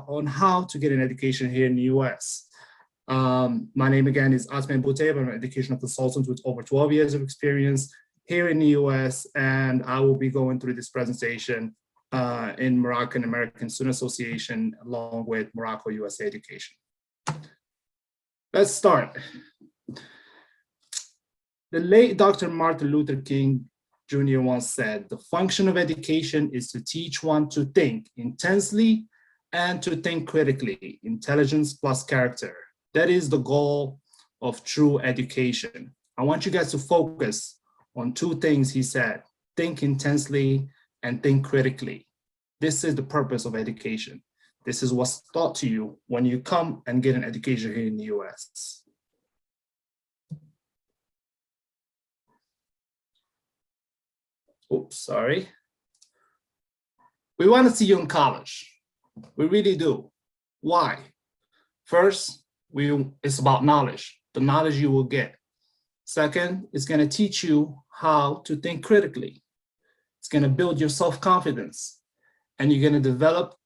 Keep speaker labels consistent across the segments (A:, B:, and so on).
A: on how to get an education here in the US. My name again is Asman Bouteb. I'm an educational consultant with over 12 years of experience here in the US, and I will be going through this presentation in Moroccan American Student Association along with Morocco USA Education. Let's start. The late Dr. Martin Luther King Jr. once said, "The function of education is to teach one to think intensely and to think critically, intelligence plus character. That is the goal of true education." I want you guys to focus on two things he said: think intensely and think critically. This is the purpose of education. This is what's taught to you when you come and get an education here in the US. Oops, sorry. We want to see you in college. We really do. Why? First, it's about knowledge, the knowledge you will get. Second, it's going to teach you how to think critically. It's going to build your self-confidence, and you're going to develop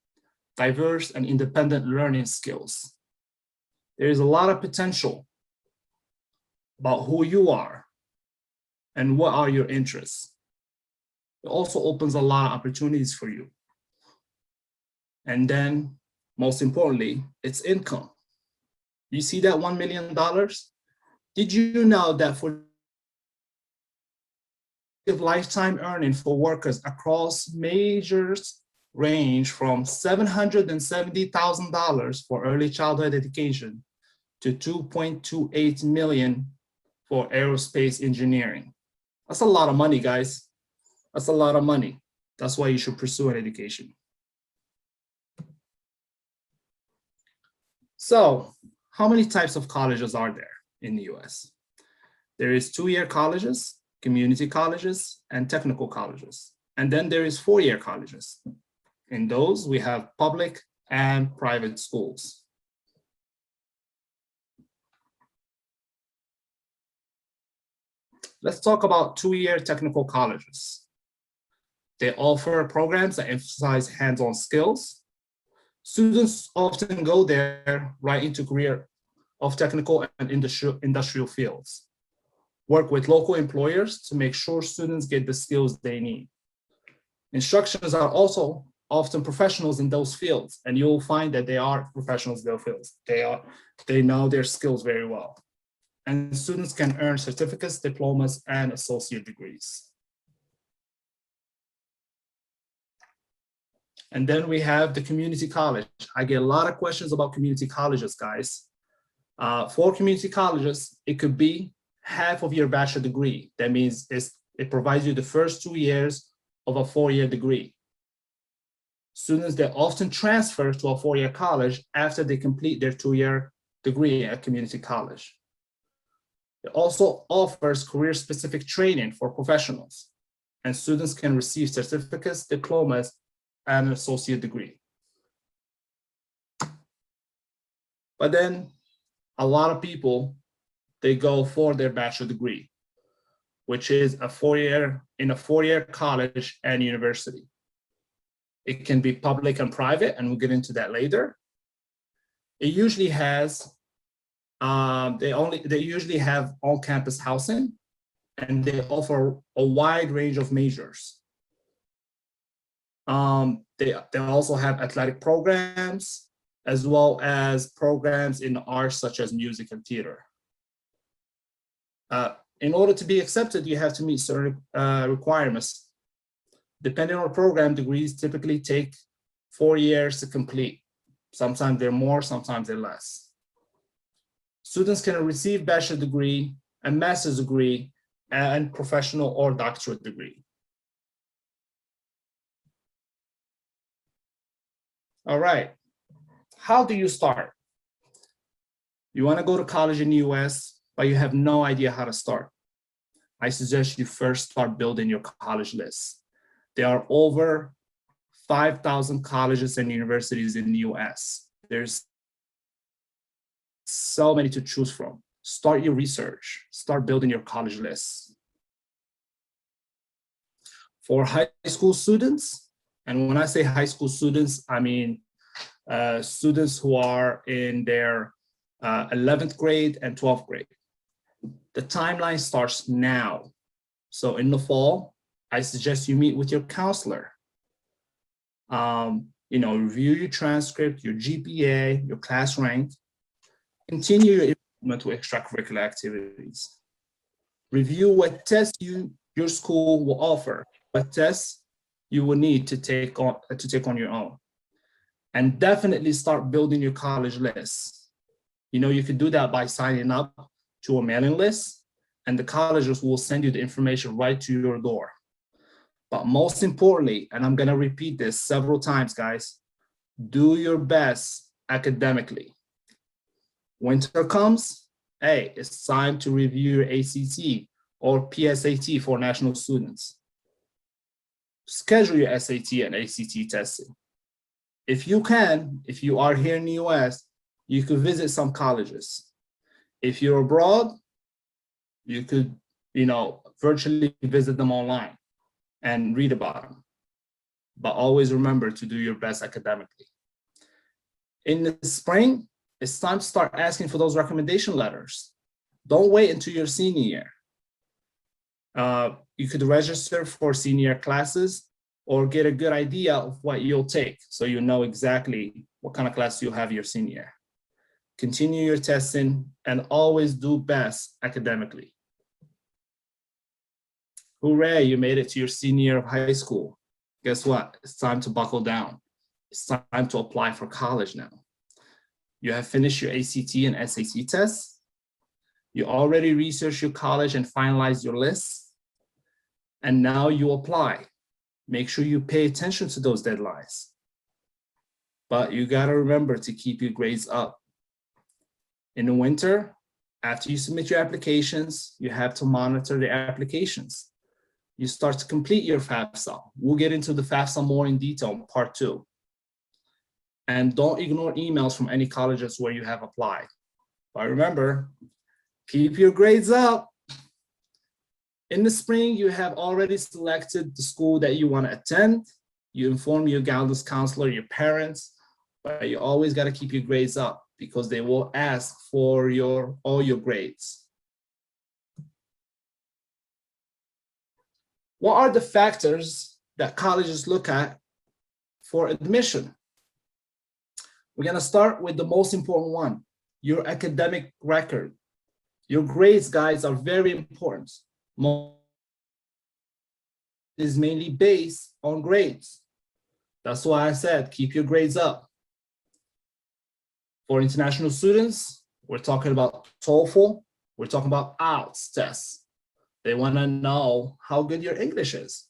A: diverse and independent learning skills. There is a lot of potential about who you are and what are your interests. It also opens a lot of opportunities for you. And then, most importantly, it's income. You see that $1 million? Did you know that for lifetime earning for workers across majors range from $770,000 for early childhood education to $2.28 million for aerospace engineering? That's a lot of money, guys. That's a lot of money. That's why you should pursue an education. So, how many types of colleges are there in the US? There is 2-year colleges, community colleges, and technical colleges. And then there is 4-year colleges. In those, we have public and private schools. Let's talk about 2-year technical colleges. They offer programs that emphasize hands-on skills. Students often go there right into career of technical and industrial fields. Work with local employers to make sure students get the skills they need. Instructors are also often professionals in those fields, and you'll find that they are professionals in their fields. They know their skills very well. And students can earn certificates, diplomas, and associate degrees. And then we have the community college. I get a lot of questions about community colleges, guys. For community colleges, it could be half of your bachelor degree. That means it provides you the first 2 years of a 4-year degree. Students that often transfer to a 4-year college after they complete their 2-year degree at community college. It also offers career-specific training for professionals, and students can receive certificates, diplomas, and an associate degree. But then a lot of people, they go for their bachelor degree, which is a 4-year college and university. It can be public and private, and we'll get into that later. It usually has, they usually have on-campus housing, and they offer a wide range of majors. They also have athletic programs, as well as programs in the arts such as music and theater. In order to be accepted, you have to meet certain requirements. Depending on the program, degrees typically take 4 years to complete. Sometimes they're more, sometimes they're less. Students can receive bachelor degree, a master's degree, and professional or doctorate degree. All right, how do you start? You want to go to college in the US, but you have no idea how to start. I suggest you first start building your college list. There are over 5,000 colleges and universities in the US. There's so many to choose from. Start your research, start building your college list. For high school students, and when I say high school students, I mean students who are in their 11th grade and 12th grade. The timeline starts now. So in the fall, I suggest you meet with your counselor. Review your transcript, your GPA, your class rank. Continue your involvement with extracurricular activities. Review what tests your school will offer, what tests you will need to take on your own. And definitely start building your college list. You could do that by signing up to a mailing list, and the colleges will send you the information right to your door. But most importantly, and I'm gonna repeat this several times, guys, do your best academically. Winter comes, hey, it's time to review your ACT or PSAT for national students. Schedule your SAT and ACT testing. If you can, if you are here in the US, you could visit some colleges. If you're abroad, you could, virtually visit them online and read about them. But always remember to do your best academically. In the spring, it's time to start asking for those recommendation letters. Don't wait until your senior year. You could register for senior classes or get a good idea of what you'll take so you know exactly what kind of class you'll have your senior year. Continue your testing and always do best academically. Hooray, you made it to your senior year of high school. Guess what? It's time to buckle down. It's time to apply for college now. You have finished your ACT and SAT tests. You already researched your college and finalized your list. And now you apply. Make sure you pay attention to those deadlines. But you gotta remember to keep your grades up. In the winter, after you submit your applications, you have to monitor the applications. You start to complete your FAFSA. We'll get into the FAFSA more in detail in part 2. And don't ignore emails from any colleges where you have applied. But remember, keep your grades up. In the spring, you have already selected the school that you want to attend. You inform your guidance counselor, your parents, but you always got to keep your grades up because they will ask for all your grades. What are the factors that colleges look at for admission? We're going to start with the most important one, your academic record. Your grades, guys, are very important. Is mainly based on grades. That's why I said keep your grades up. For international students, we're talking about TOEFL, we're talking about IELTS tests. They want to know how good your English is.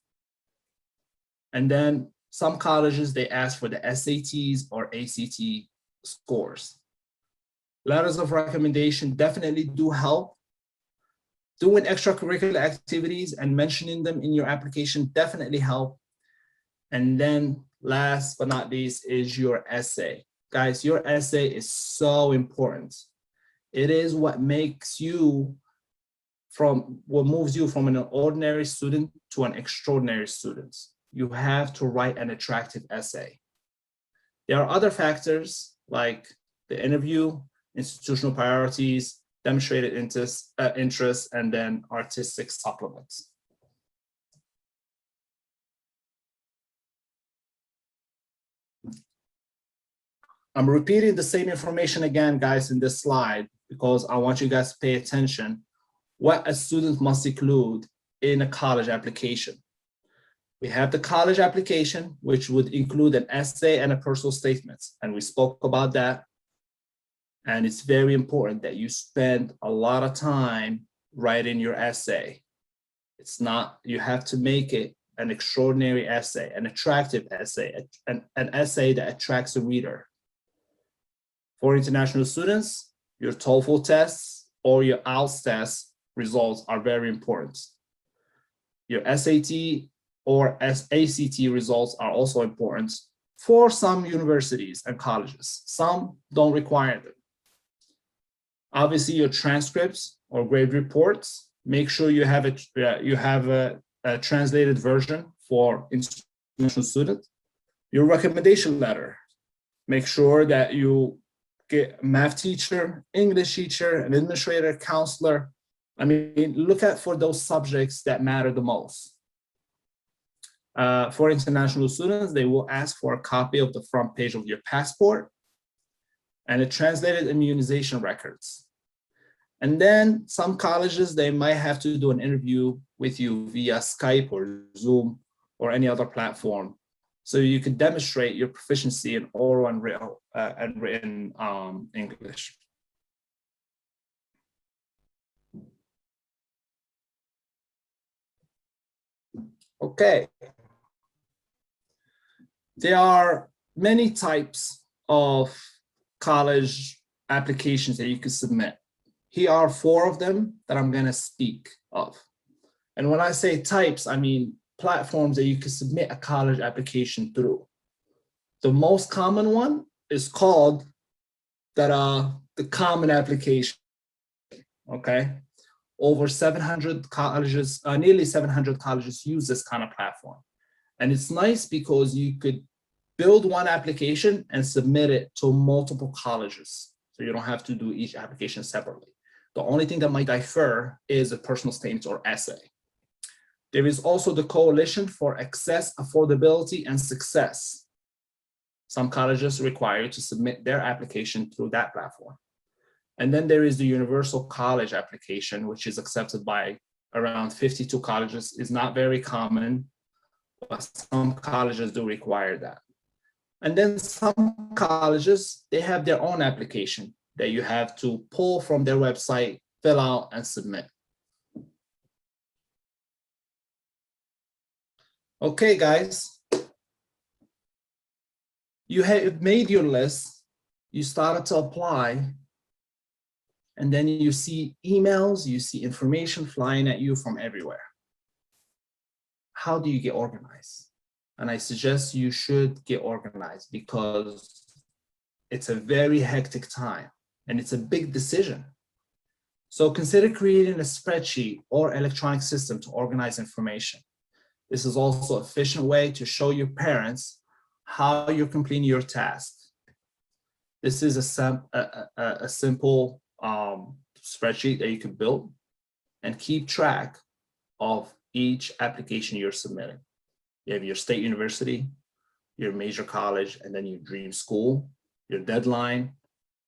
A: And then some colleges, they ask for the SATs or ACT scores. Letters of recommendation definitely do help. Doing extracurricular activities and mentioning them in your application definitely help. And then last but not least is your essay. Guys, your essay is so important. It is what moves you from an ordinary student to an extraordinary student. You have to write an attractive essay. There are other factors like the interview, institutional priorities, demonstrated interest, and then artistic supplements. I'm repeating the same information again, guys, in this slide, because I want you guys to pay attention what a student must include in a college application. We have the college application, which would include an essay and a personal statement. And we spoke about that. And it's very important that you spend a lot of time writing your essay. It's not, you have to make it an extraordinary essay, an attractive essay, an essay that attracts the reader. For international students, your TOEFL tests or your IELTS test results are very important. Your SAT or ACT results are also important for some universities and colleges. Some don't require them. Obviously, your transcripts or grade reports, make sure you have a translated version for international students. Your recommendation letter, Make sure that you get a math teacher, English teacher, an administrator, counselor. I mean, look at for those subjects that matter the most. For international students, they will ask for a copy of the front page of your passport and a translated immunization records. And then some colleges, they might have to do an interview with you via Skype or Zoom or any other platform, so you can demonstrate your proficiency in oral and written English. Okay. There are many types of college applications that you can submit. Here are 4 of them that I'm going to speak of. And when I say types, I mean platforms that you can submit a college application through. The most common one is called the Common Application. Okay. Over 700 colleges, nearly 700 colleges use this kind of platform. And it's nice because you could build one application and submit it to multiple colleges. So you don't have to do each application separately. The only thing that might differ is a personal statement or essay. There is also the Coalition for Access, Affordability, and Success. Some colleges require you to submit their application through that platform. And then there is the Universal College application, which is accepted by around 52 colleges. It's not very common, but some colleges do require that. And then some colleges, they have their own application that you have to pull from their website, fill out, and submit. Okay, guys. You have made your list. You started to apply. And then you see emails, you see information flying at you from everywhere. How do you get organized? And I suggest you should get organized because it's a very hectic time and it's a big decision. So consider creating a spreadsheet or electronic system to organize information. This is also an efficient way to show your parents how you're completing your task. This is a simple spreadsheet that you can build and keep track of each application you're submitting. You have your state university, your major college, and then your dream school, your deadline,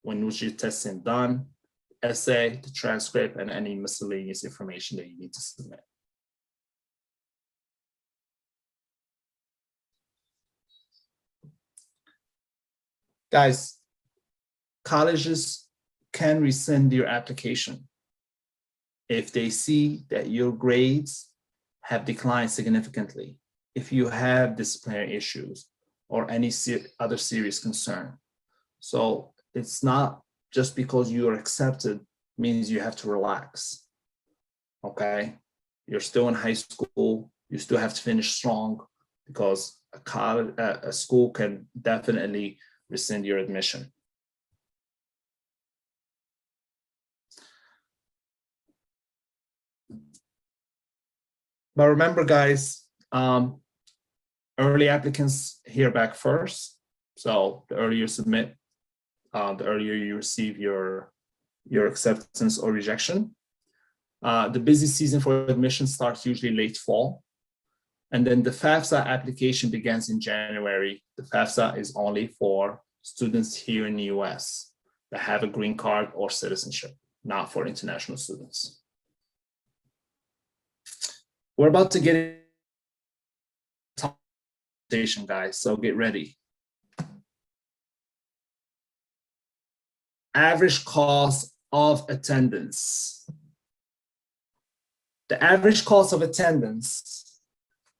A: when was your testing done, essay, the transcript, and any miscellaneous information that you need to submit. Guys, colleges can rescind your application if they see that your grades have declined significantly, if you have disciplinary issues or any other serious concern. So it's not just because you are accepted means you have to relax, okay? You're still in high school, you still have to finish strong because a school can definitely rescind your admission. But remember, guys, early applicants hear back first. So the earlier you submit, the earlier you receive your acceptance or rejection. The busy season for admission starts usually late fall. And then the FAFSA application begins in January. The FAFSA is only for students here in the US that have a green card or citizenship, not for international students. We're about to get into guys, so get ready. Average cost of attendance. The average cost of attendance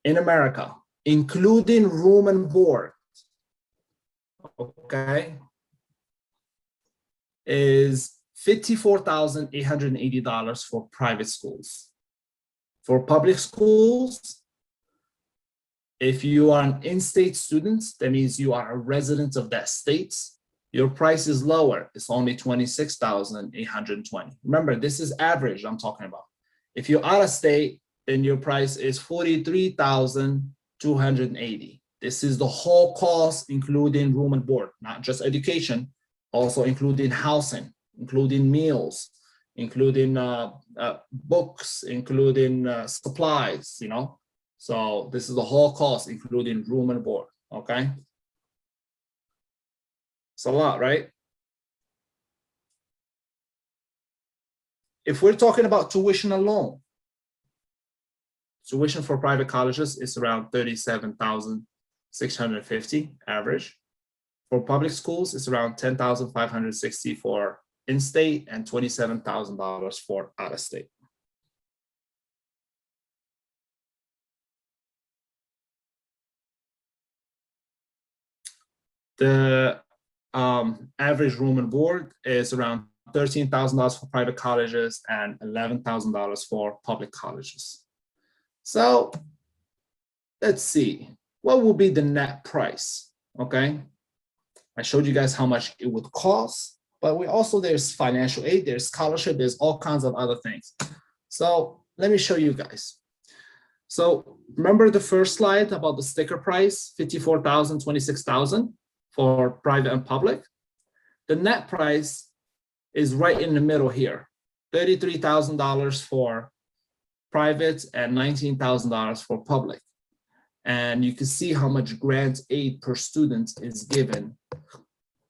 A: in America, including room and board, okay, is $54,880 for private schools. For public schools, if you are an in-state student, that means you are a resident of that state, your price is lower. It's only $26,820. Remember, this is average I'm talking about. If you're out of state, then your price is $43,280. This is the whole cost, including room and board, not just education, also including housing, including meals, including books, including supplies, you know. So this is the whole cost, including room and board, okay? It's a lot, right? If we're talking about tuition alone, tuition for private colleges is around $37,650 average. For public schools, it's around $10,560 for in-state and $27,000 for out-of-state. The average room and board is around $13,000 for private colleges and $11,000 for public colleges. So let's see, what will be the net price, okay? I showed you guys how much it would cost, but there's financial aid, there's scholarship, there's all kinds of other things. So let me show you guys. So remember the first slide about the sticker price, $54,000, $26,000 for private and public? The net price is right in the middle here, $33,000 for private and $19,000 for public. And you can see how much grant aid per student is given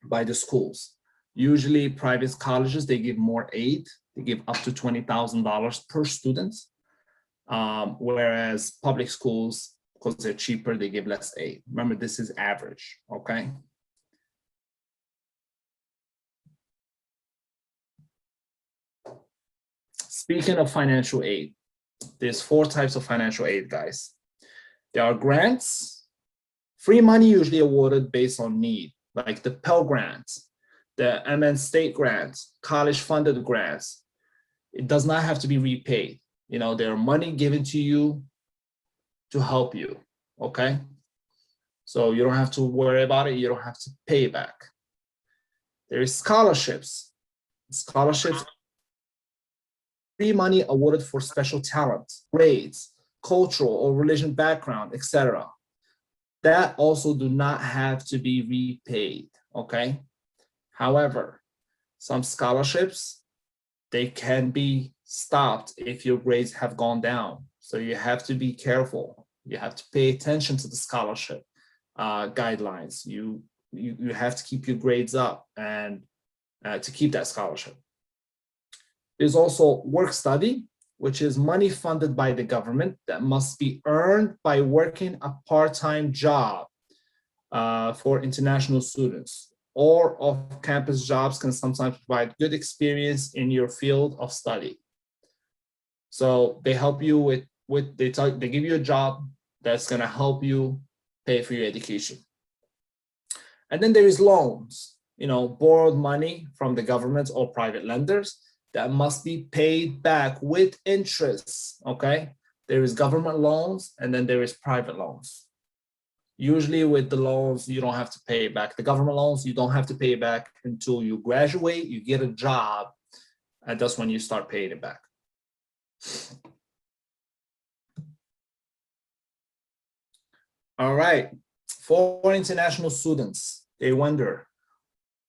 A: by the schools. Usually private colleges, they give more aid. They give up to $20,000 per student. Whereas public schools, because they're cheaper, they give less aid. Remember, this is average, okay? Speaking of financial aid, there's 4 types of financial aid, guys. There are grants, free money usually awarded based on need, like the Pell Grants, the MN State Grants, college funded grants. It does not have to be repaid. You know, there are money given to you to help you, okay? So you don't have to worry about it. You don't have to pay back. There is scholarships. Scholarships, free money awarded for special talent, grades, cultural or religion background, etc. That also do not have to be repaid, okay? However, some scholarships, they can be stopped if your grades have gone down. So you have to be careful. You have to pay attention to the scholarship guidelines. You have to keep your grades up and to keep that scholarship. There's also work study, which is money funded by the government that must be earned by working a part-time job for international students, or off-campus jobs can sometimes provide good experience in your field of study. So they help you they give you a job that's gonna help you pay for your education. And then there is loans, you know, borrowed money from the government or private lenders that must be paid back with interest, okay? There is government loans and then there is private loans. Usually with the loans, you don't have to pay back. The government loans, you don't have to pay back until you graduate, you get a job, and that's when you start paying it back. All right, for international students, they wonder,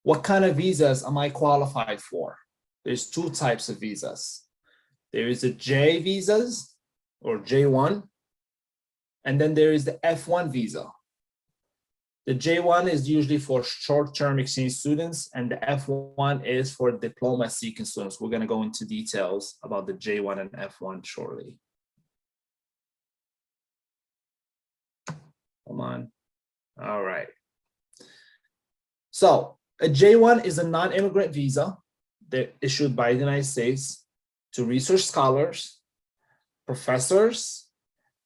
A: what kind of visas am I qualified for? There's 2 types of visas. There is the J visas or J1, and then there is the F1 visa. The J1 is usually for short-term exchange students, and the F1 is for diploma-seeking students. We're going to go into details about the J1 and F1 shortly. Come on. All right. So a J1 is a non-immigrant visa that issued by the United States to research scholars, professors,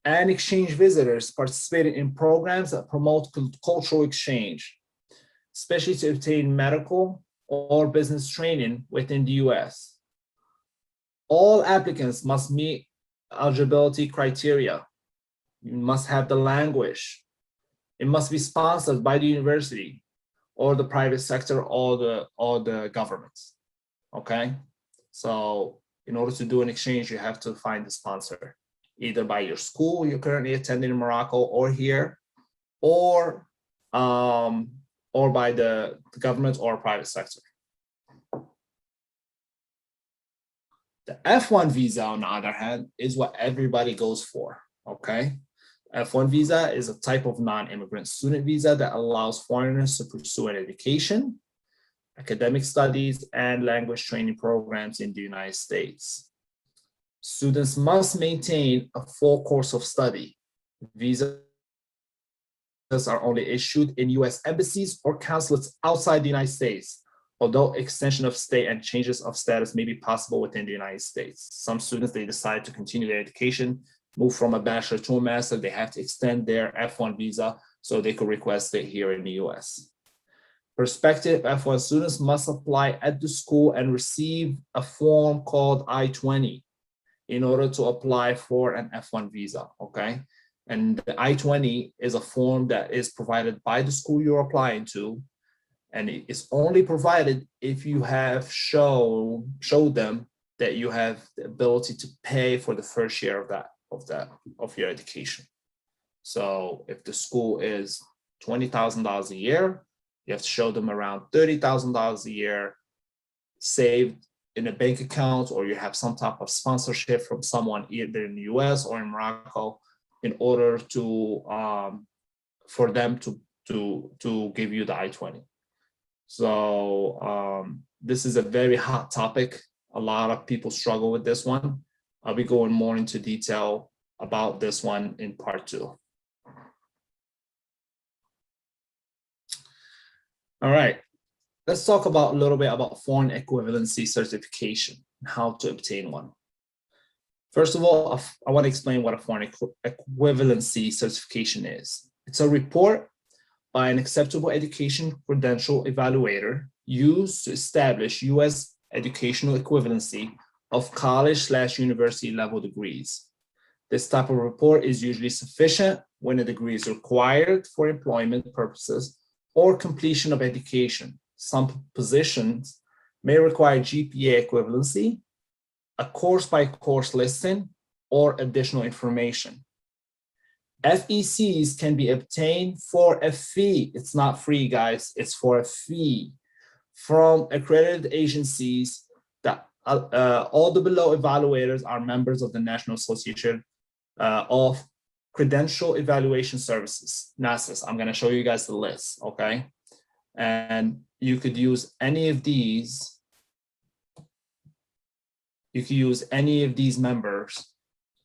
A: and exchange visitors participating in programs that promote cultural exchange, especially to obtain medical or business training within the US. All applicants must meet eligibility criteria. You must have the language. It must be sponsored by the university or the private sector or the government, okay? So in order to do an exchange, you have to find a sponsor, either by your school you're currently attending in Morocco or here, or by the government or private sector. The F1 visa, on the other hand, is what everybody goes for, okay? F1 visa is a type of non-immigrant student visa that allows foreigners to pursue an education, academic studies, and language training programs in the United States. Students must maintain a full course of study. Visas are only issued in US embassies or consulates outside the United States, although extension of stay and changes of status may be possible within the United States. Some students, they decide to continue their education, move from a bachelor to a master, they have to extend their F1 visa so they could request it here in the US. Prospective F1 students must apply at the school and receive a form called I-20 in order to apply for an F1 visa, okay? And the I-20 is a form that is provided by the school you're applying to, and it is only provided if you have showed them that you have the ability to pay for the first year of your education. So if the school is $20,000 a year, you have to show them around $30,000 a year saved in a bank account, or you have some type of sponsorship from someone either in the US or in Morocco in order to for them to give you the I-20. So this is a very hot topic. A lot of people struggle with this one. I'll be going more into detail about this one in part 2. All right, let's talk about a little bit about foreign equivalency certification and how to obtain one. First of all, I want to explain what a foreign equivalency certification is. It's a report by an acceptable education credential evaluator used to establish US educational equivalency of college/university level degrees. This type of report is usually sufficient when a degree is required for employment purposes or completion of education. Some positions may require GPA equivalency, a course-by-course listing, or additional information. FECs can be obtained for a fee. It's not free, guys. It's for a fee from accredited agencies that all the below evaluators are members of the National Association of Credential Evaluation Services, NASAs. I'm going to show you guys the list, okay? And you could use any of these. You can use any of these members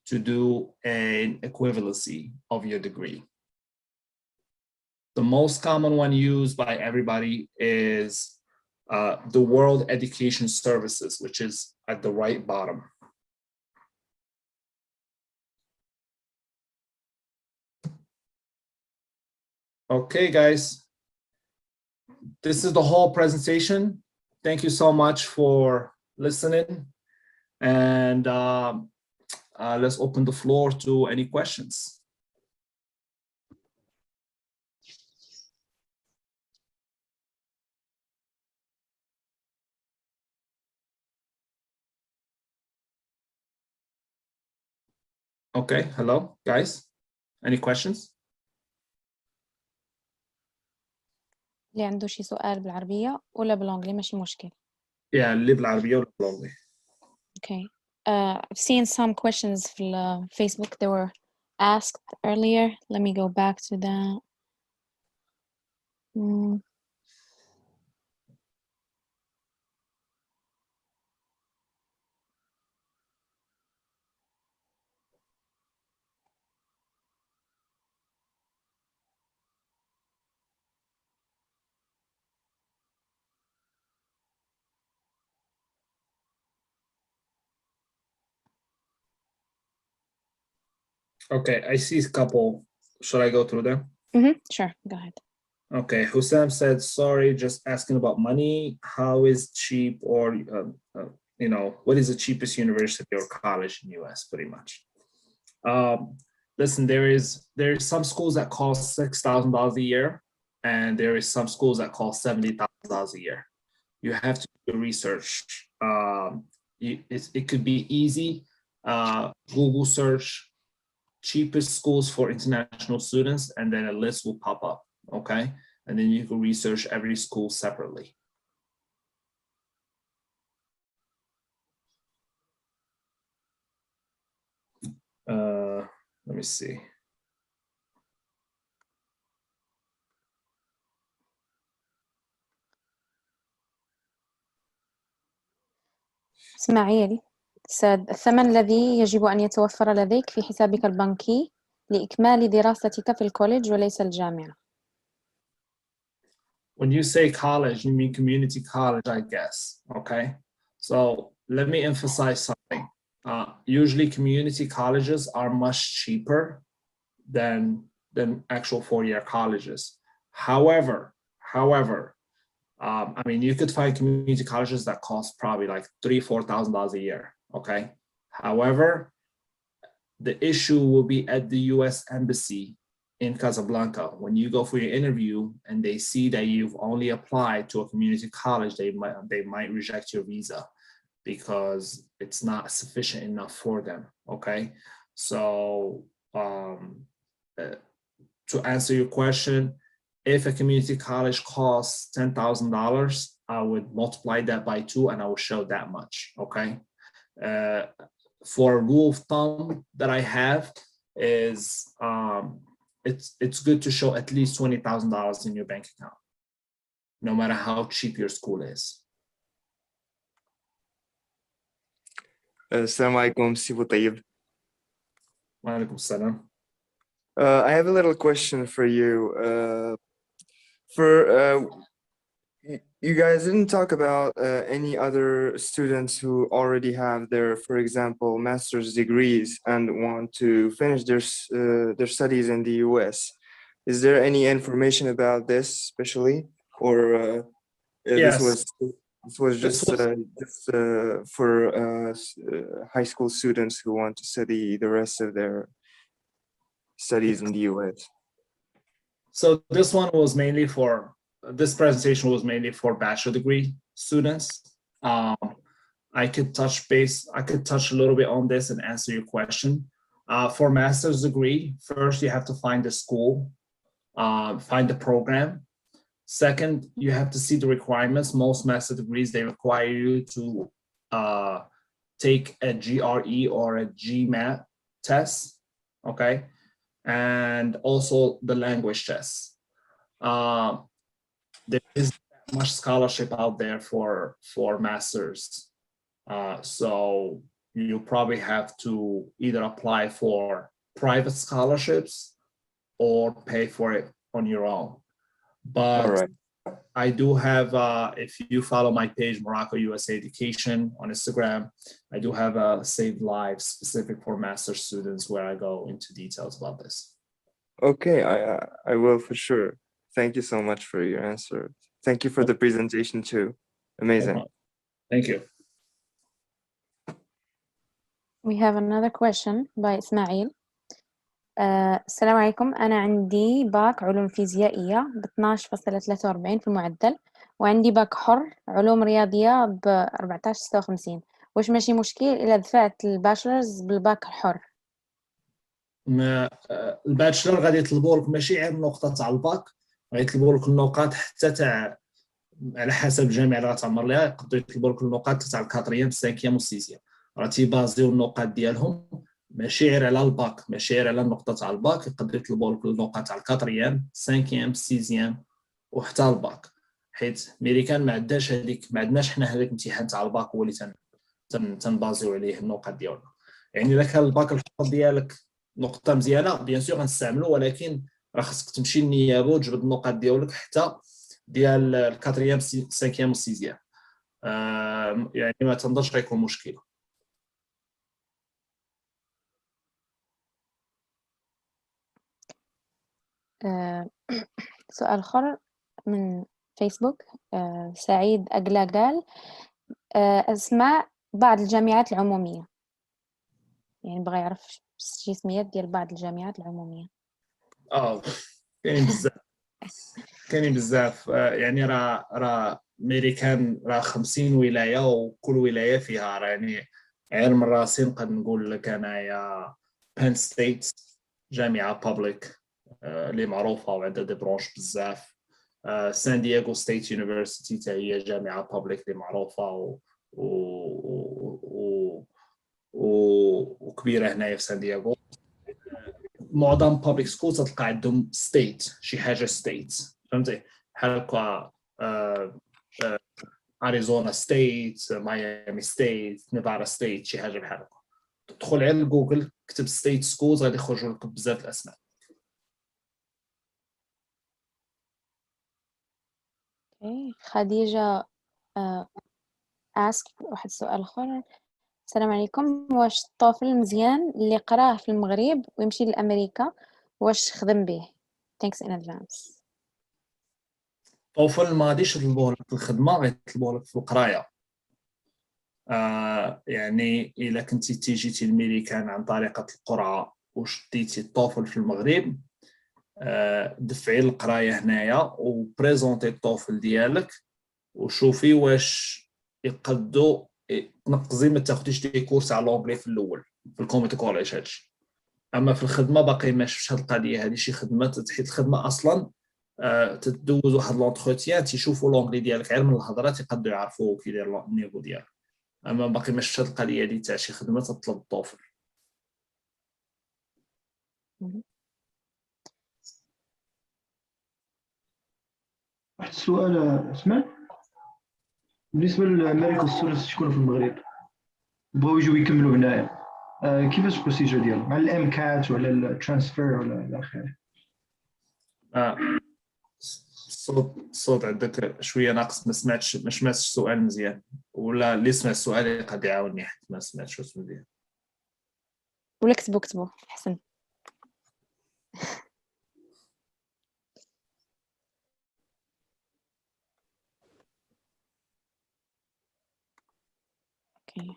A: to do an equivalency of your degree. The most common one used by everybody is the World Education Services, which is at the right bottom. Okay, guys, this is the whole presentation. Thank you so much for listening. And let's open the floor to any questions. Okay, hello, guys. Any questions?
B: اللي عنده شي سؤال بالعربية ولا بالانجلي ماشي مشكل.
A: Yeah, اللي بالعربية ولا بالانجلي.
B: Okay. I've seen some questions from Facebook that were asked earlier. Let me go back to that.
A: Okay, I see a couple. Should I go through them?
B: Sure, go ahead.
A: Okay, Hussam said, sorry, just asking about money. How is cheap, or, you know, what is the cheapest university or college in the US, pretty much? Listen, there is some schools that cost $6,000 a year, and there is some schools that cost $70,000 a year. You have to do research. It could be easy. Google search cheapest schools for international students, and then a list will pop up, okay? And then you can research every school separately. Let me see.
B: إسماعيل said الثمن الذي يجب أن يتوفر لديك في حسابك البنكي لإكمال دراستك في الكوليج وليس الجامعة.
A: When you say college, you mean community college, I guess, okay? So let me emphasize something. Usually community colleges are much cheaper than actual four-year colleges. However, I mean, you could find community colleges that cost probably like $3,000-4,000 a year, okay? However, the issue will be at the US Embassy in Casablanca. When you go for your interview and they see that you've only applied to a community college, they might reject your visa because it's not sufficient enough for them, okay? So to answer your question, if a community college costs $10,000, I would multiply that by 2 and I will show that much, okay? For a rule of thumb that I have is it's good to show at least $20,000 in your bank account, no matter how cheap your school is.
C: السلام عليكم سي طيب.
A: وعليكم السلام.
C: I have a little question for you. You guys didn't talk about any other students who already have their, for example, master's degrees and want to finish their studies in the US. Is there any information about this, especially, or
A: Yes.
C: this was just for high school students who want to study the rest of their studies in the US?
A: So this one was mainly for. This presentation was mainly for bachelor degree students. I could touch a little bit on this and answer your question. For master's degree, first you have to find the school, find the program. Second, you have to see the requirements. Most master degrees, they require you to take a GRE or a GMAT test, okay? And also the language test. There is that much scholarship out there for masters. So you probably have to either apply for private scholarships or pay for it on your own. But
C: All right.
A: I do have, if you follow my page, Morocco USA Education on Instagram, I do have a saved live specific for master students where I go into details about this.
C: Okay, I will for sure. Thank you so much for your answer. Thank you for the presentation too. Amazing.
A: Thank you.
B: We have another question by إسماعيل. السلام عليكم، أنا عندي باك علوم فيزيائية ب 12.43 في المعدل، وعندي باك حر علوم رياضية ب 14.56. واش ماشي مشكل إلا دفعت الباشلرز بالباك الحر؟
A: ما الباتشلر غادي يطلبوا لك ماشي غير النقطه تاع الباك، غيطلبوا لك النقاط حتى تاع على حسب الجامعه اللي غتعمر ليها، يقدروا يطلبوا لك النقاط تاع الكاتريام السانكيام والسيزيام. راه تيبازيو النقاط ديالهم ماشي غير على الباك، ماشي غير على النقطه تاع الباك، يقدروا يطلبوا لك النقاط تاع الكاتريام السانكيام السيزيام وحتى الباك، حيت ميريكان ما عندهاش هذيك، ما عندناش حنا هذاك الامتحان تاع الباك هو اللي تنبازيو عليه النقاط ديالنا. يعني الا كان الباك الحر ديالك نقطه مزيانه بيان سور غنستعملو، ولكن راه خصك تمشي للنيابه وتجبد النقاط ديالك حتى ديال الكاتريام السانكيام والسيزيام. يعني ما تنظنش غيكون مشكل.
B: سؤال آخر من فيسبوك، سعيد أقلا قال أسماء بعض الجامعات العمومية، يعني بغى يعرف شي سميات ديال بعض الجامعات العمومية.
A: كاينين بزاف يعني راه أمريكان راه 50 ولاية وكل ولاية فيها، راه يعني غير من راسي نقدر نقول لك أنايا بين ستيت جامعة بابليك اللي معروفة وعندها دي برونش بزاف. سان دييغو ستيت يونيفرسيتي حتى هي جامعة بابليك اللي معروفة وكبيرة هنايا في سان دييغو. معظم بابليك سكول تلقى عندهم ستيت، شي حاجة ستيت، فهمتي؟ بحال هكا اريزونا ستيت، ميامي ستيت، نيفادا ستيت، شي حاجة بحال هكا. تدخل على جوجل كتب ستيت سكولز غادي يخرجوا لك بزاف الاسماء.
B: خديجة ask واحد السؤال آخر. السلام عليكم، واش الطفل مزيان اللي قراه في المغرب ويمشي لأمريكا واش خدم به؟ thanks in advance.
A: طوفل ما غاديش يطلبوه لك في الخدمه، غيطلبوه لك في القرايه. يعني الا كنتي جيتي الميريكان عن طريقه القرعه وشديتي الطوفل في المغرب، دفعي القرايه هنايا وبريزونتي الطوفل ديالك وشوفي واش يقدو تنقزي ما تاخديش دي كورس على لونجلي في الاول في الكوميتي كوليج هادشي. اما في الخدمه باقي ما شفتش هاد القضيه هادي، شي خدمه حيت الخدمه اصلا تدوز واحد لونتروتيان تيشوفوا لونغلي ديالك غير من الهضره تيقدروا يعرفوا كي داير النيفو ديالك. اما باقي ما شفتش هاد القضيه هادي تاع شي خدمه تطلب الطوفل.
D: واحد السؤال اسمع، بالنسبه للامريكان ستودنتس تكونوا في المغرب بغاو يجيو يكملوا هنايا، كيفاش البروسيجر ديالهم مع الام كات ولا الترانسفير ولا الى اخره؟
A: الصوت عندك شويه ناقص، ما سمعتش السؤال مزيان، ولا اللي سمع السؤال يقدر يعاونني حيت ما سمعتش مزيان.
B: ولا كتبوا احسن. اوكي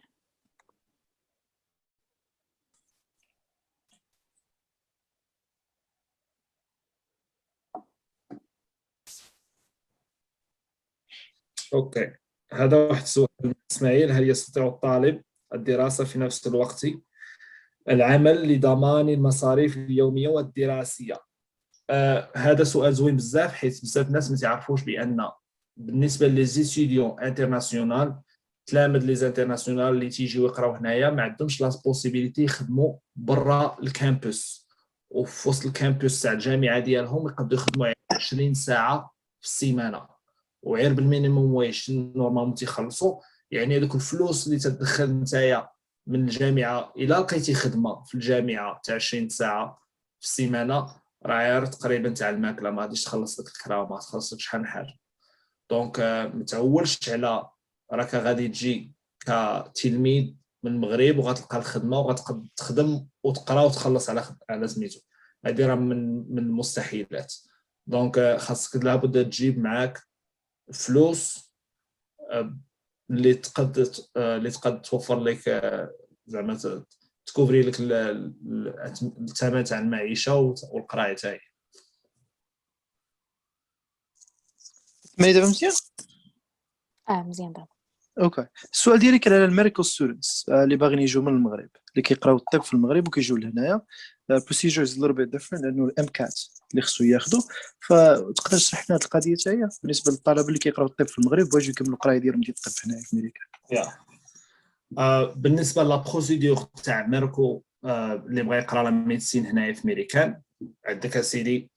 A: اوكي، هذا واحد السؤال اسماعيل: هل يستطيع الطالب الدراسه في نفس الوقت العمل لضمان المصاريف اليوميه والدراسيه؟ هذا سؤال زوين بزاف، حيت بزاف الناس ما تعرفوش بان بالنسبه لي زيتيديون انترناسيونال، تلامذ لي انترناسيونال اللي تيجيو يقراو هنايا ما عندهمش لا بوسيبيليتي يخدموا برا الكامبوس، وفي وسط الكامبوس تاع الجامعه ديالهم يقدروا يخدموا 20 ساعه في السيمانه، وغير بالمينيموم وايج نورمالمون تيخلصوا. يعني هذوك الفلوس اللي تدخل نتايا من الجامعه الا لقيتي خدمه في الجامعه تاع 20 ساعه في السيمانه، راه غير تقريبا تاع الماكله، ما غاديش تخلص لك الكرا وما تخلصك شحال من حاجه. دونك ما تعولش على راك غادي تجي كتلميذ من المغرب وغتلقى الخدمه وغتقدر تخدم وتقرا وتخلص على سميتو، هذه راه من المستحيلات. دونك خاصك لابد تجيب معاك فلوس اللي تقد توفر لك زعما تكوفري لك الثمن تاع المعيشه والقرايه تاعي.
E: سمعني دابا مزيان؟
B: مزيان دابا.
E: اوكي، السؤال ديالي كان على الميريكال ستودنتس اللي باغيين يجوا من المغرب، اللي كيقراو الطب في المغرب وكيجيو لهنايا. بروسيجرز ليتل بيت ديفرنت لانه الام كات اللي خصو ياخذوا. فتقدر تشرح لنا هذه القضيه حتى هي بالنسبه للطلبه اللي كيقراو الطب في المغرب ويجوا يكملوا القرايه ديالهم ديال الطب هنايا في امريكا؟
A: بالنسبه لا بروسيدور تاع ميركو، اللي بغى يقرا لا ميديسين هنايا في امريكان، عندك اسيدي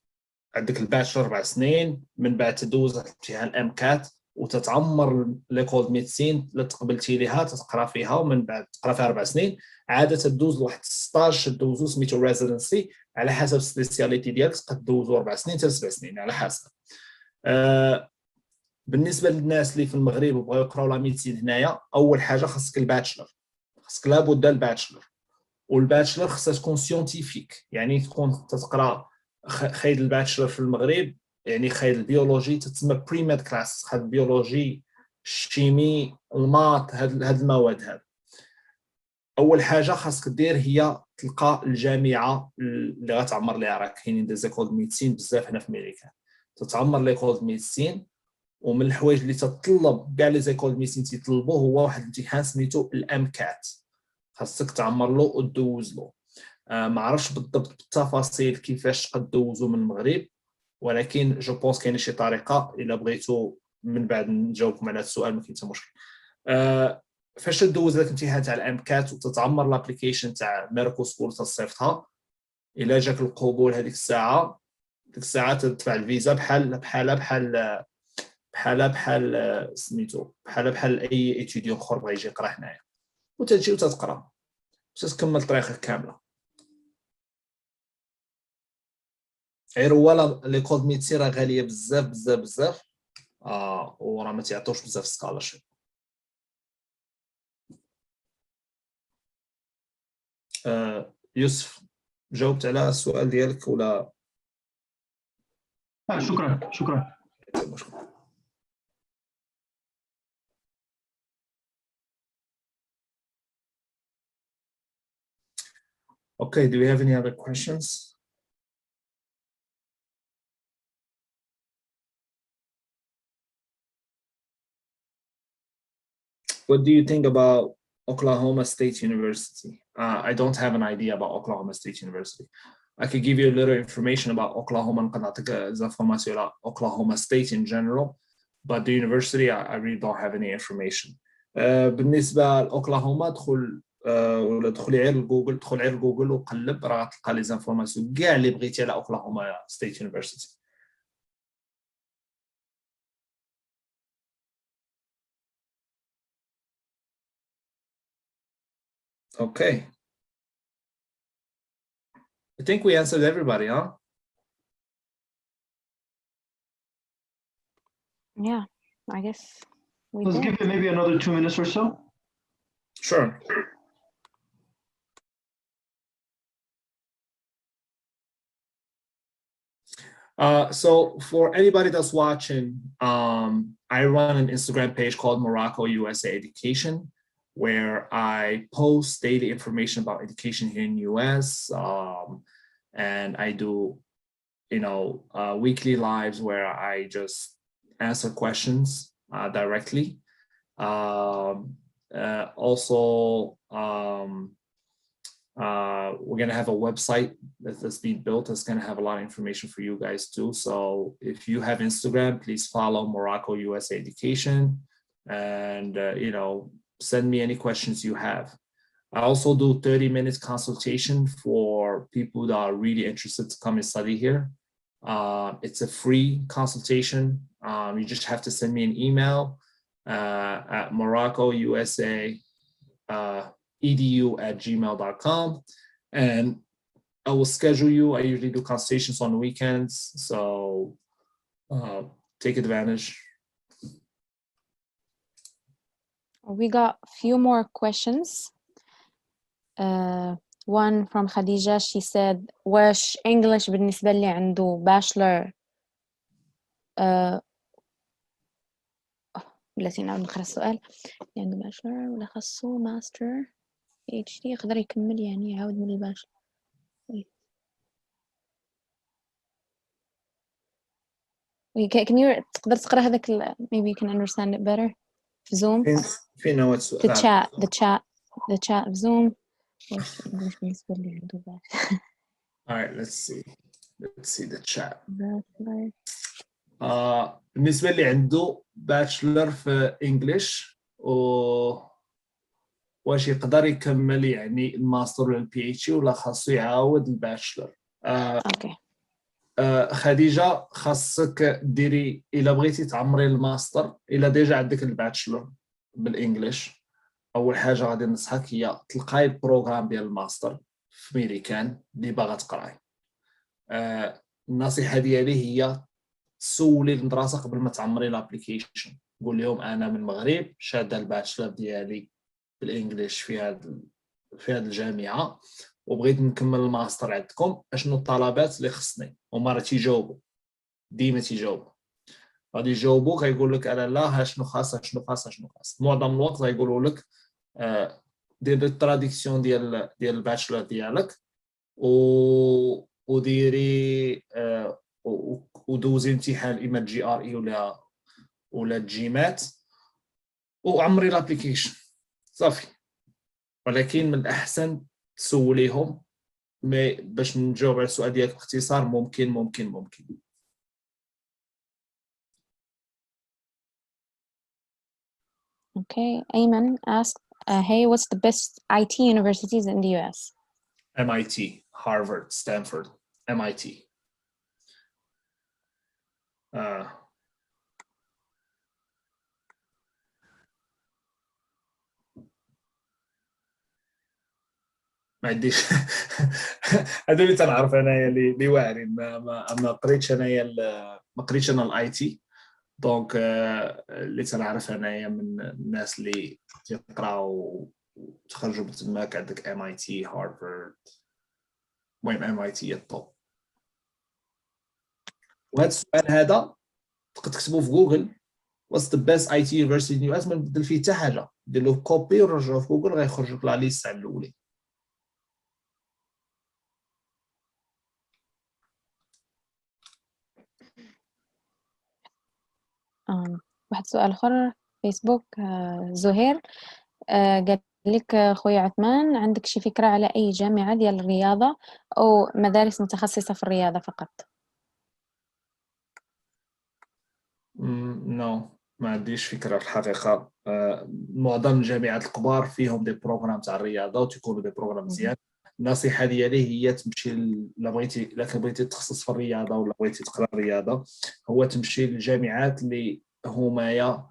A: عندك الباتشلر 4 سنين، من بعد تدوز امتحان الام كات وتتعمر ليكول ميديسين اللي تقبلتي ليها تقرا فيها، ومن بعد تقرا فيها 4 سنين عاده تدوز لواحد 16 تدوزو سميتو ريزيدنسي على حسب السبيسياليتي ديالك، تقد دوزو 4 سنين حتى 7 سنين على حسب. بالنسبه للناس اللي في المغرب وبغاو يقراو لا ميديسين هنايا، اول حاجه خاصك الباتشلر، خاصك لابد الباتشلر، والباتشلر خاصها تكون سيونتيفيك، يعني تكون تقرا خايد الباتشلر في المغرب يعني خايد البيولوجي تتسمى بريميد كلاس، خايد البيولوجي الشيمي المات هاد المواد هاد. اول حاجه خاصك دير هي تلقى الجامعه اللي غتعمر ليها، راه كاينين دي زيكول ميديسين بزاف هنا في امريكا، تتعمر ليكول ميديسين. ومن الحوايج اللي تطلب كاع لي زيكول ميديسين تيطلبوه هو واحد الامتحان سميتو الام كات، خاصك تعمر له ودوز له. ما عرفش بالضبط بالتفاصيل كيفاش تقدر دوزو من المغرب، ولكن جو بونس كاينه شي طريقه الا بغيتو من بعد نجاوبكم على هذا السؤال، ما كاين حتى مشكل. فاش تدوز داك الامتحان تاع الام كات وتتعمر لابليكيشن تاع ميركو سكول تصيفطها، الا جاك القبول هذيك الساعه، تدفع الفيزا بحال سميتو بحال اي ايتيديون اخر بغا يجي يقرا هنايا، وتجي وتتقرا وتكمل طريقك كامله. غير هو لي كود ميتسي راه غاليه بزاف بزاف بزاف، وراه ما تيعطوش بزاف سكالرشيب. يوسف، جاوبت على السؤال ديالك ولا؟
D: شكرا.
A: Okay, do we have any other questions? What do you think about Oklahoma State University? I don't have an idea about Oklahoma State University. I could give you a little information about Oklahoma, نقدر نعطيك information about Oklahoma State in general, but the university I really don't have any information. بالنسبة لأوكلاهوما ولا دخل غير جوجل وقلب، راه تلقى لي زانفورماسيون كاع اللي بغيتي على اوكلاهوما ستيت يونيفرسيتي. Okay. I think we answered everybody, huh?
B: Yeah, I guess we
D: Let's
B: did.
D: give it maybe another 2 minutes or so.
A: Sure. So for anybody that's watching, I run an Instagram page called Morocco USA Education, where I post daily information about education here in the US, and I do, weekly lives where I just answer questions directly. Also, we're going to have a website that's being built that's going to have a lot of information for you guys too. So if you have Instagram, please follow Morocco USA Education, and send me any questions you have. I also do 30-minute consultation for people that are really interested to come and study here. It's a free consultation. You just have to send me an email at morocco.usa.edu@gmail.com, and I will schedule you. I usually do consultations on weekends, so take advantage.
B: We got a few more questions. One from Khadija. She said, واش English بالنسبة اللي عنده bachelor بلاتي نعاود نقرا السؤال. اللي عنده bachelor ولا خاصو master PhD يقدر يكمل يعني يعاود من الباشلر. Can you تقدر تقرا هذاك maybe you can understand it better في Zoom.
A: فين هو السؤال؟
B: the chat في Zoom. واش English بالنسبة اللي عنده bachelor.
A: All right, let's see the chat.
B: bachelor.
A: بالنسبة اللي عنده bachelor في English واش يقدر يكمل يعني الماستر ولا البي اتش ولا خاصو يعاود الباشلر؟
B: اوكي.
A: خديجة، خاصك ديري الا بغيتي تعمري الماستر، الا ديجا عندك الباتشلر بالانجليش، اول حاجه غادي ننصحك هي تلقاي البروغرام ديال الماستر في ميريكان اللي باغا تقراي. النصيحه ديالي هي سولي الدراسه قبل ما تعمري لابليكيشن، قول لهم انا من المغرب شاده الباتشلر ديالي بالانجليش في هذه الجامعه وبغيت نكمل الماستر عندكم، اشنو الطلبات اللي خصني؟ هما راه تيجاوبوا ديما تيجاوبوا، غادي يجاوبوك غيقول لك انا لا شنو خاص. معظم الوقت غيقولوا لك دير التراديكسيون ديال الباتشلر ديالك وديري ودوزي امتحان اما جي ار اي ولا جيمات وعمري لابليكيشن صافي. ولكن من الاحسن تسوليهم مي باش نجاوب على السؤال ديالك باختصار ممكن.
B: Okay, Ayman asked, hey, what's the best IT universities in the US?
A: MIT, Harvard, Stanford, MIT. ما عنديش هذول اللي تنعرف انايا اللي واعرين ما قريتش انايا ما قريتش انا الاي تي دونك اللي تنعرف انايا من الناس اللي تيقراو وتخرجوا من تماك عندك ام اي تي هارفارد المهم ام اي تي هي الطوب. وهذا السؤال هذا تقدر تكتبه في جوجل what's the best IT university in US ما نبدل فيه حتى حاجه دير له كوبي ورجعوه في جوجل غيخرج لك لا ليست على الاولى.
B: واحد سؤال آخر فيسبوك زهير قال لك خويا عثمان عندك شي فكرة على أي جامعة ديال الرياضة أو مدارس متخصصة في الرياضة فقط؟
A: نو ما عنديش فكره في الحقيقه. معظم الجامعات الكبار فيهم دي بروغرام تاع الرياضه وتيكونوا دي بروغرام مزيان. النصيحه ديالي هي تمشي الا بغيتي تخصص في الرياضه ولا بغيتي تقرا الرياضه هو تمشي للجامعات اللي هما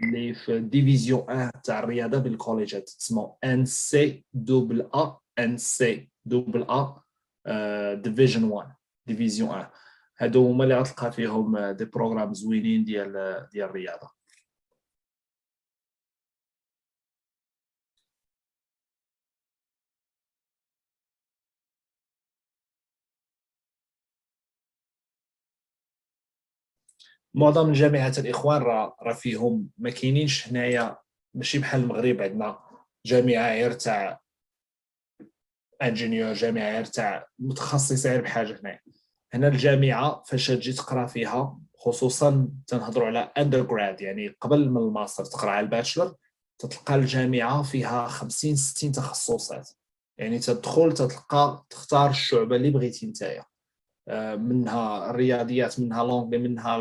A: اللي في ديفيزيون 1 تاع الرياضه بالكوليجات تسمو NCAA ديفيجن 1 ديفيزيون 1 هادو هما اللي غتلقى فيهم دي بروغرام زوينين ديال الرياضه. معظم الجامعات الاخوان راه فيهم ما كاينينش هنايا ماشي بحال المغرب عندنا جامعه غير تاع انجينيور جامعه غير تاع متخصصه غير بحاجه. هنا الجامعه فاش تجي تقرا فيها خصوصا تنهضروا على اندرغراد يعني قبل من الماستر تقرا على الباتشلر تتلقى الجامعه فيها 50 60 تخصصات يعني تدخل تتلقى تختار الشعبه اللي بغيتي نتايا منها الرياضيات منها لونغلي منها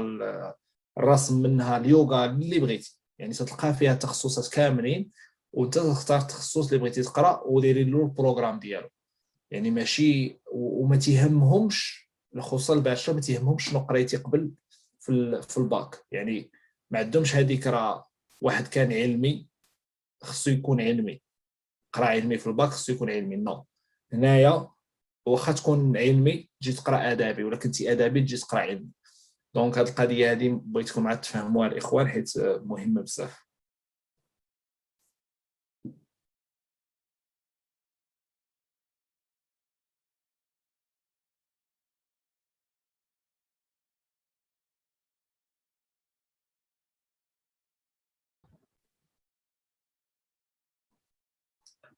A: الرسم منها اليوغا اللي بغيتي يعني تتلقى فيها تخصصات كاملين وانت تختار التخصص اللي بغيتي تقرا وديري له البروغرام ديالو يعني ماشي وما تيهمهمش خصوصا الباشا ما تيهمهمش شنو قريتي قبل في الباك يعني ما عندهمش هذيك راه واحد كان علمي خصو يكون علمي قرا علمي في الباك خصو يكون علمي نو هنايا واخا تكون علمي تجي تقرا ادبي ولا كنتي ادبي تجي تقرا علمي دونك هذه القضيه هذه بغيتكم عاد تفهموها الاخوان حيت مهمه بزاف.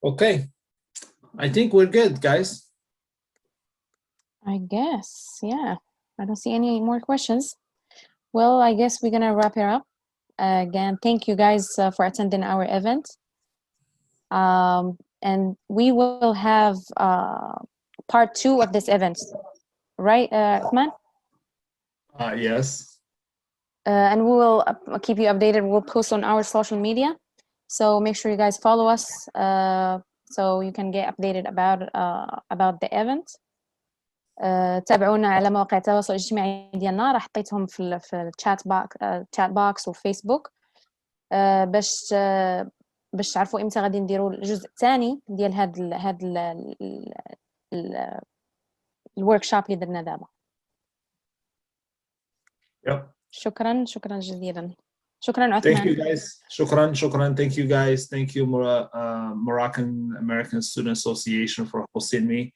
A: Okay, I think we're good, guys.
B: I guess, yeah. I don't see any more questions. Well, I guess we're gonna wrap it up. Again, thank you guys for attending our event. And we will have part 2 of this event, right, Uthman?
A: Yes.
B: And we will keep you updated. We'll post on our social media. So make sure you guys follow us so you can get updated about the event. تابعونا على مواقع التواصل الاجتماعي ديالنا راه حطيتهم في الشات بوكس وفيسبوك باش تعرفوا امتى غادي نديروا الجزء الثاني ديال هاد الورك شوب اللي درنا دابا.
A: Yep.
B: شكرا جزيلا. شكرا عثمان.
A: Thank you guys. شكرا. Thank you guys. Thank you Moroccan American Student Association for hosting me.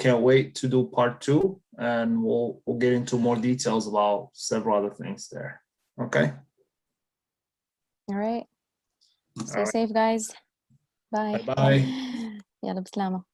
A: Can't wait to do part 2 and we'll get into more details about several other things there. Okay.
B: All right. Stay safe guys. Bye.
A: Bye.
B: يلا بسلامة.